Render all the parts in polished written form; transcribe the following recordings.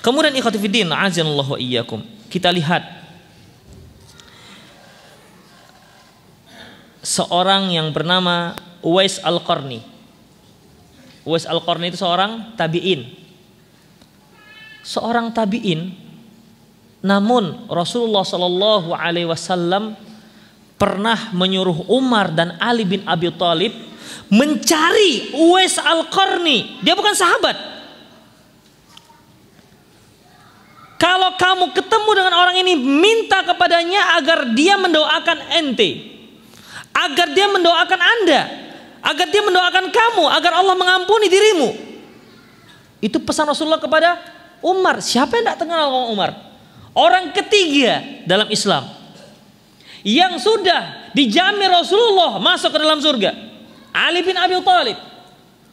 Kemudian ikhwati fiddin, azanallahu wa iyyakum. Kita lihat seorang yang bernama Uwais Al-Qarni. Uwais Al-Qarni itu seorang tabi'in. Seorang tabi'in, namun Rasulullah Shallallahu Alaihi Wasallam pernah menyuruh Umar dan Ali bin Abi Thalib mencari Uwais Al-Qarni. Dia bukan sahabat. Kalau kamu ketemu dengan orang ini, minta kepadanya agar dia mendoakan ente, agar dia mendoakan Anda, agar dia mendoakan kamu, agar Allah mengampuni dirimu. Itu pesan Rasulullah kepada Umar. Siapa yang tidak kenal Umar? Orang ketiga dalam Islam yang sudah dijamin Rasulullah masuk ke dalam surga. Ali bin Abi Thalib,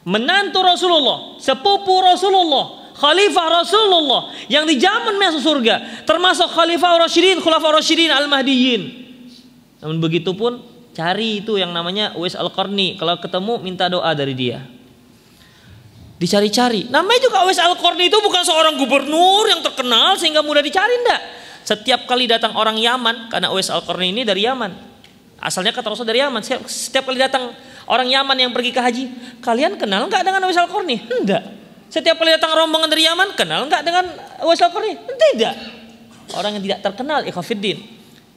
menantu Rasulullah, sepupu Rasulullah, khalifah Rasulullah yang dijamin masuk surga, termasuk khalifah Rasyidin, khulafa Rasyidin al-Mahdiyyin. Namun begitu pun cari itu yang namanya Uwais Al-Qarni, kalau ketemu minta doa dari dia. Dicari-cari. Namanya juga Uwais Al-Qarni itu bukan seorang gubernur yang terkenal sehingga mudah dicari, enggak. Setiap kali datang orang Yaman, karena Uwais Al-Qarni ini dari Yaman, asalnya kata Rasul dari Yaman. Setiap kali datang orang Yaman yang pergi ke haji, kalian kenal enggak dengan Uwais Al-Qarni? Enggak. Setiap kali datang rombongan dari Yaman, kenal enggak dengan Uwais Al-Qarni? Tidak. Orang yang tidak terkenal, ikhwafiddin.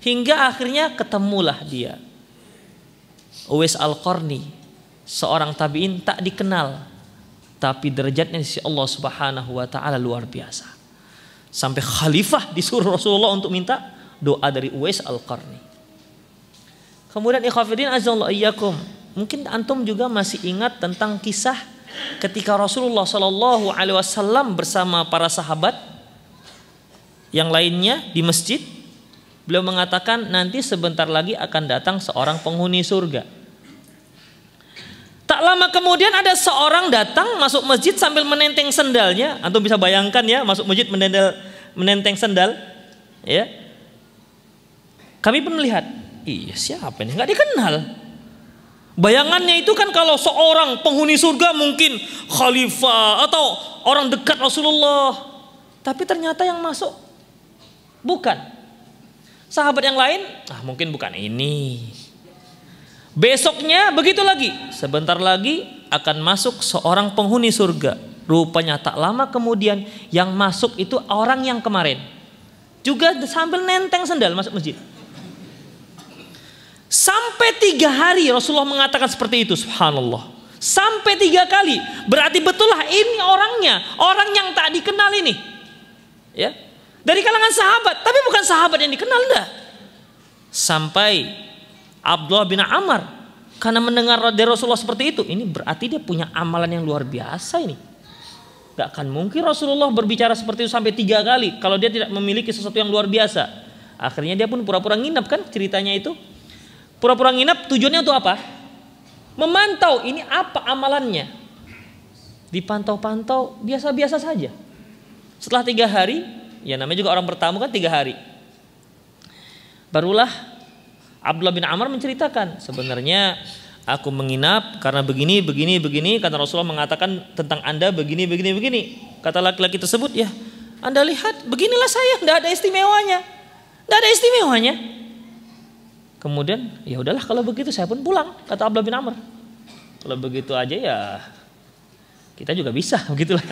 Hingga akhirnya ketemulah dia, Uwais Al-Qarni, seorang tabi'in tak dikenal, tapi derajatnya di sisi Allah Subhanahu wa taala luar biasa. Sampai khalifah disuruh Rasulullah untuk minta doa dari Uwais Al-Qarni. Kemudian ikhwafiddin azallahu iyyakum, mungkin antum juga masih ingat tentang kisah ketika Rasulullah Shallallahu Alaihi Wasallam bersama para sahabat yang lainnya di masjid, beliau mengatakan nanti sebentar lagi akan datang seorang penghuni surga. Tak lama kemudian ada seorang datang masuk masjid sambil menenteng sendalnya. Antum bisa bayangkan ya, masuk masjid menenteng sendal, ya. Kami pun melihat, iya siapa ini? Nggak dikenal. Bayangannya itu kan kalau seorang penghuni surga mungkin khalifah atau orang dekat Rasulullah. Tapi ternyata yang masuk bukan. Sahabat yang lain, mungkin bukan ini. Besoknya begitu lagi. Sebentar lagi akan masuk seorang penghuni surga. Rupanya tak lama kemudian yang masuk itu orang yang kemarin juga sambil nenteng sendal masuk masjid. Sampai 3 hari Rasulullah mengatakan seperti itu, subhanallah. Sampai 3 kali. Berarti betullah ini orangnya, orang yang tak dikenal ini, ya, dari kalangan sahabat, tapi bukan sahabat yang dikenal, enggak. Sampai Abdullah bin Amr, karena mendengar dari Rasulullah seperti itu, ini berarti dia punya amalan yang luar biasa ini. Gak akan mungkin Rasulullah berbicara seperti itu sampai 3 kali kalau dia tidak memiliki sesuatu yang luar biasa. Akhirnya dia pun pura-pura nginep, kan ceritanya itu. Pura-pura nginep tujuannya untuk apa? Memantau ini apa amalannya. Dipantau-pantau biasa-biasa saja. Setelah 3 hari, ya namanya juga orang bertamu kan 3 hari. Barulah Abdullah bin Amr menceritakan, sebenarnya aku menginap karena begini. Karena Rasulullah mengatakan tentang Anda begini. Kata laki-laki tersebut, ya Anda lihat beginilah saya, tidak ada istimewanya. Kemudian ya udahlah kalau begitu saya pun pulang, kata Abdullah bin Amr. Kalau begitu aja ya kita juga bisa, begitulah.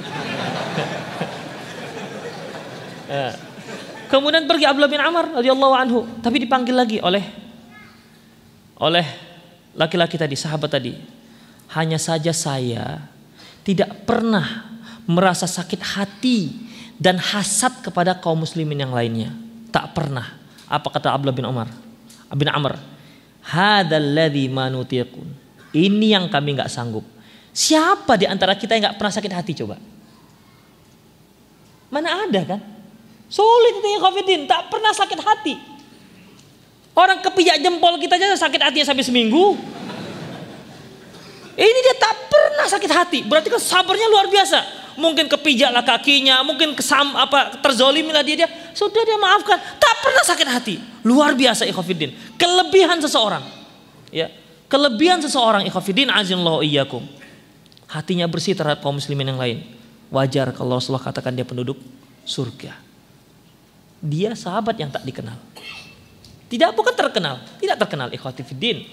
Kemudian pergi Abdullah bin Amr radhiyallahu anhu, tapi dipanggil lagi oleh laki-laki tadi, sahabat tadi. Hanya saja saya tidak pernah merasa sakit hati dan hasad kepada kaum muslimin yang lainnya. Tak pernah. Apa kata Abdullah bin Amr? Hadzal ladzi manutiqun. Ini yang kami enggak sanggup. Siapa di antara kita yang enggak pernah sakit hati coba? Mana ada kan? Sulit itu ya Khafidin, tak pernah sakit hati. Orang kepijak jempol kita aja sakit hatinya sampai seminggu. Ini dia tak pernah sakit hati. Berarti kan sabarnya luar biasa. Mungkin kepijaklah kakinya, mungkin terzolimilah dia, sudah dia maafkan. Tak pernah sakit hati. Luar biasa ikhwatiddin. Kelebihan seseorang, ya, kelebihan seseorang ikhwatiddin azinallahu iyyakum. Hatinya bersih terhadap kaum muslimin yang lain. Wajar kalau Rasulullah katakan dia penduduk surga. Dia sahabat yang tak dikenal. Tidak bukan terkenal, tidak terkenal ikhwati fiddin.